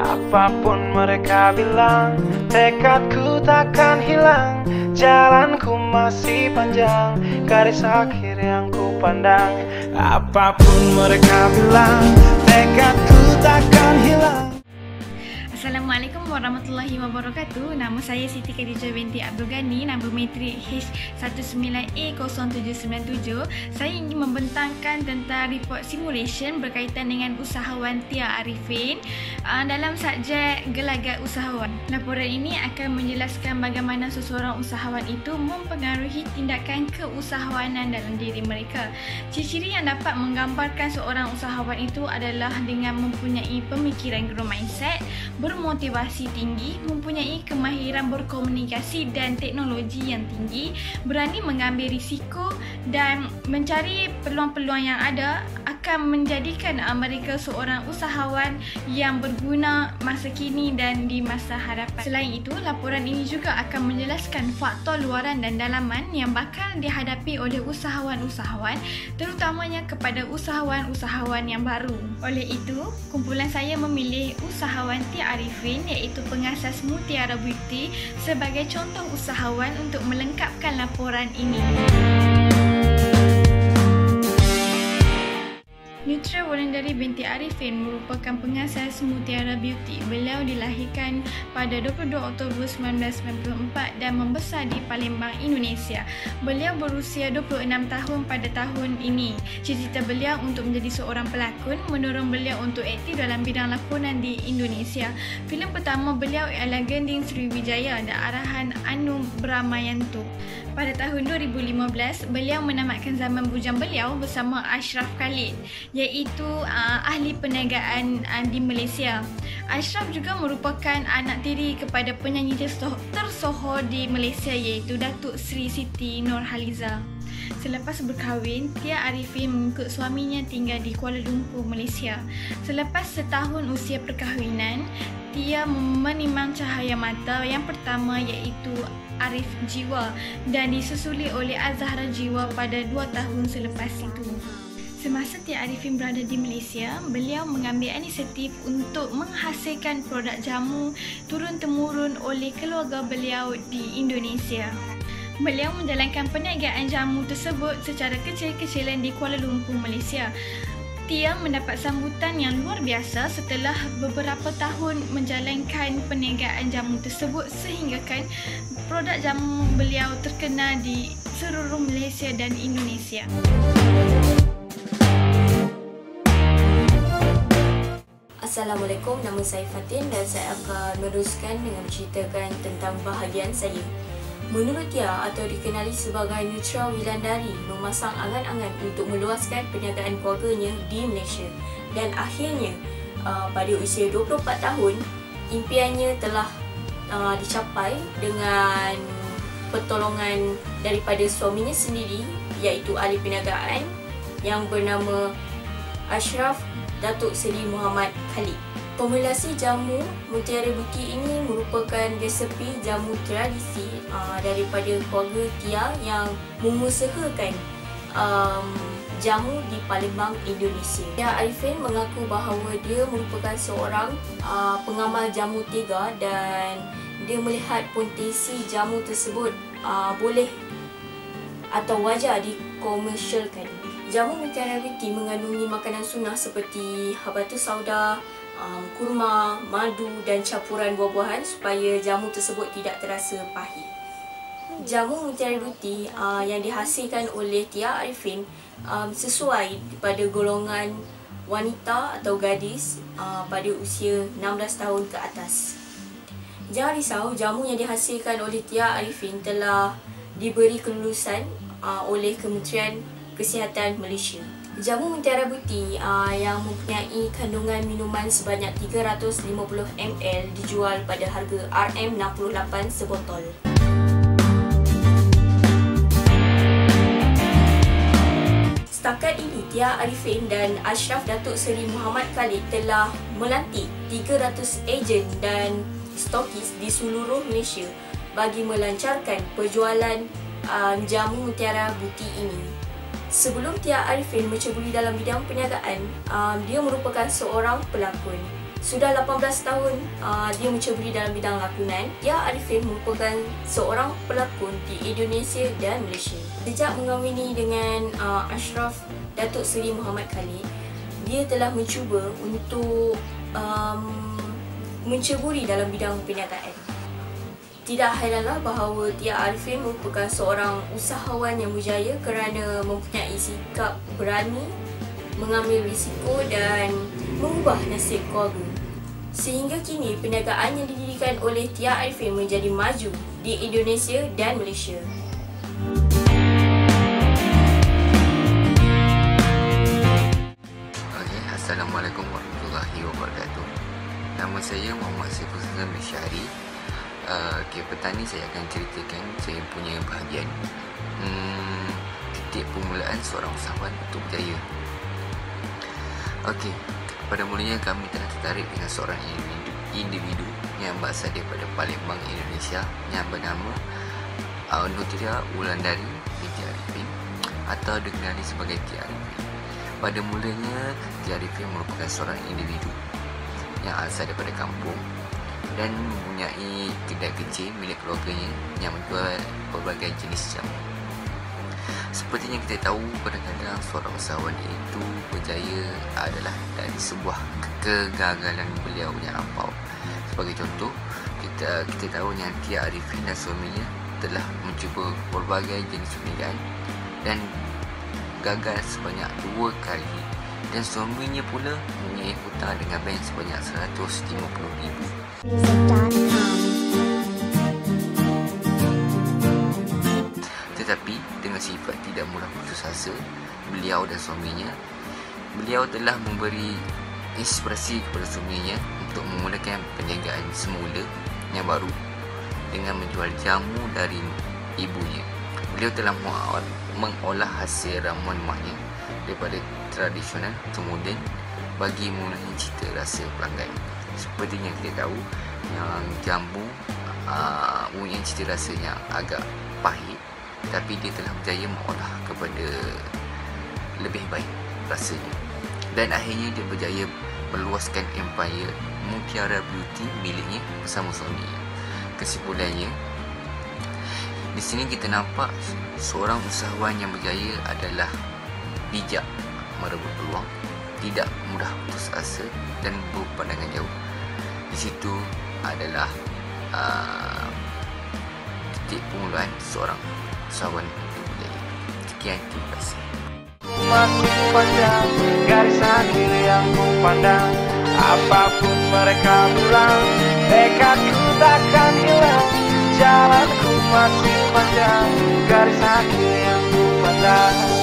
Apapun mereka bilang, tekadku takkan hilang. Jalanku masih panjang, garis akhir yang ku pandang. Apapun mereka bilang, tekadku takkan hilang. Assalamualaikum warahmatullahi wabarakatuh. Nama saya Siti Khadijah binti Abdul Ghani, nombor matrik H19A0797. Saya ingin membentangkan tentang report simulation berkaitan dengan usahawan Tia Arifin dalam subjek gelagat usahawan. Laporan ini akan menjelaskan bagaimana seseorang usahawan itu mempengaruhi tindakan keusahawanan dalam diri mereka. Ciri-ciri yang dapat menggambarkan seorang usahawan itu adalah dengan mempunyai pemikiran growth mindset, bermotivasi tinggi, mempunyai kemahiran berkomunikasi dan teknologi yang tinggi, berani mengambil risiko dan mencari peluang-peluang yang ada, akan menjadikan mereka seorang usahawan yang berguna masa kini dan di masa hadapan. Selain itu, laporan ini juga akan menjelaskan faktor luaran dan dalaman yang bakal dihadapi oleh usahawan-usahawan, terutamanya kepada usahawan-usahawan yang baru. Oleh itu, kumpulan saya memilih usahawan Tia Arifin iaitu pengasas Mutiara Beauty sebagai contoh usahawan untuk melengkapkan laporan ini. Nutra Wulandari binti Arifin merupakan pengasas Mutiara Beauty. Beliau dilahirkan pada 22 Oktober 1994 dan membesar di Palembang, Indonesia. Beliau berusia 26 tahun pada tahun ini. Cita-cita beliau untuk menjadi seorang pelakon mendorong beliau untuk aktif dalam bidang lakonan di Indonesia. Filem pertama beliau ialah Gending Sriwijaya dan arahan Anu Brahmayanto. Pada tahun 2015, beliau menamatkan zaman bujang beliau bersama Ashraf Khalid, iaitu ahli perniagaan di Malaysia. Ashraf juga merupakan anak tiri kepada penyanyi tersohor di Malaysia iaitu Datuk Sri Siti Nurhaliza. Selepas berkahwin, Tia Arifin mengikut suaminya tinggal di Kuala Lumpur, Malaysia. Selepas setahun usia perkahwinan, Tia menimang cahaya mata yang pertama iaitu Arif Jiwa dan disusuli oleh Azahra Jiwa pada 2 tahun selepas itu. Semasa Tia Arifin berada di Malaysia, beliau mengambil inisiatif untuk menghasilkan produk jamu turun-temurun oleh keluarga beliau di Indonesia. Beliau menjalankan perniagaan jamu tersebut secara kecil-kecilan di Kuala Lumpur, Malaysia. Tia mendapat sambutan yang luar biasa setelah beberapa tahun menjalankan perniagaan jamu tersebut sehinggakan produk jamu beliau terkenal di seluruh Malaysia dan Indonesia. Assalamualaikum, nama saya Fatin dan saya akan meneruskan dengan menceritakan tentang bahagian saya. Menurut Tia atau dikenali sebagai Nutra Wulandari memasang angan-angan untuk meluaskan perniagaan keluarganya di Malaysia dan akhirnya pada usia 24 tahun impiannya telah dicapai dengan pertolongan daripada suaminya sendiri iaitu ahli perniagaan yang bernama Ashraf Datuk Seri Muhammad Khalid. Formulasi jamu Mutiara Beauty ini merupakan resepi jamu tradisi daripada keluarga Tia yang mengusahakan jamu di Palembang, Indonesia. Tia Arifin mengaku bahawa dia merupakan seorang pengamal jamu tiga dan dia melihat potensi jamu tersebut boleh atau wajar dikomersialkan. Jamu Mutiara Beauty mengandungi makanan sunnah seperti habatus sauda, kurma, madu dan campuran buah-buahan supaya jamu tersebut tidak terasa pahit. Jamu Mutiara Beauty yang dihasilkan oleh Tia Arifin sesuai pada golongan wanita atau gadis pada usia 16 tahun ke atas. Jangan risau, jamu yang dihasilkan oleh Tia Arifin telah diberi kelulusan oleh Kementerian Kesihatan Malaysia. Jamu Mutiara Beauty yang mempunyai kandungan minuman sebanyak 350 ml dijual pada harga RM68 sebotol. Setakat ini, Tia Arifin dan Ashraf Datuk Seri Muhammad Khalid telah melantik 300 ejen dan stokis di seluruh Malaysia bagi melancarkan perjualan jamu Mutiara Beauty ini. Sebelum Tia Arifin menceburi dalam bidang perniagaan, dia merupakan seorang pelakon. Sudah 18 tahun dia menceburi dalam bidang lakonan. Tia Arifin merupakan seorang pelakon di Indonesia dan Malaysia. Sejak mengahwini dengan Ashraf Datuk Seri Muhammad Khalid, dia telah mencuba untuk menceburi dalam bidang perniagaan. Tidak hairanlah bahawa Tia Arifin merupakan seorang usahawan yang berjaya kerana mempunyai sikap berani, mengambil risiko dan mengubah nasib keluarga. Sehingga kini perniagaan yang didirikan oleh Tia Arifin menjadi maju di Indonesia dan Malaysia. Assalamualaikum warahmatullahi wabarakatuh. Nama saya Muhammad Saiful Sazam Syahri. Petang ni saya akan ceritakan saya punya bahagian titik permulaan seorang usahawan untuk berjaya. Pada mulanya kami telah tertarik dengan seorang individu yang berasal daripada Palembang, Indonesia, yang bernama Nutria Wulandari binti Arifin atau dikenali sebagai Tia Arifin. Pada mulanya Tia Arifin merupakan seorang individu yang asal daripada kampung dan mempunyai kedai kecil milik keluarganya yang menjual pelbagai jenis jamu. Seperti yang kita tahu, kadang-kadang seorang usahawan itu berjaya adalah dari sebuah kegagalan beliau yang lampau. Sebagai contoh, kita tahu yang Tia Arifin dan suaminya telah mencuba pelbagai jenis perniagaan dan gagal sebanyak 2 kali, dan suaminya pula mempunyai hutang dengan bank sebanyak RM150,000. Tetapi dengan sifat tidak mudah putus asa, beliau dan suaminya, beliau telah memberi inspirasi kepada suaminya untuk memulakan perniagaan semula yang baru dengan menjual jamu dari ibunya. Beliau telah mengolah hasil ramuan maknya daripada tradisional ke moden bagi memulai cita rasa pelanggan. Seperti yang kita tahu, yang jambu punya cita rasa yang agak pahit, tapi dia telah berjaya mengolah kepada lebih baik rasanya, dan akhirnya dia berjaya meluaskan empire Mutiara Beauty miliknya bersama suaminya. Kesimpulannya, di sini kita nampak seorang usahawan yang berjaya adalah bijak merebut peluang, tidak mudah putus asa dan berpandangan jauh. Di situ adalah titik permulaan seorang usahawan untuk berjaya. Sekian, terima kasih. Masih panjang garis akhir yang ku pandang. Apapun mereka bilang, tekadku takkan hilang. Jalanku masih panjang, garis akhir yang ku pandang.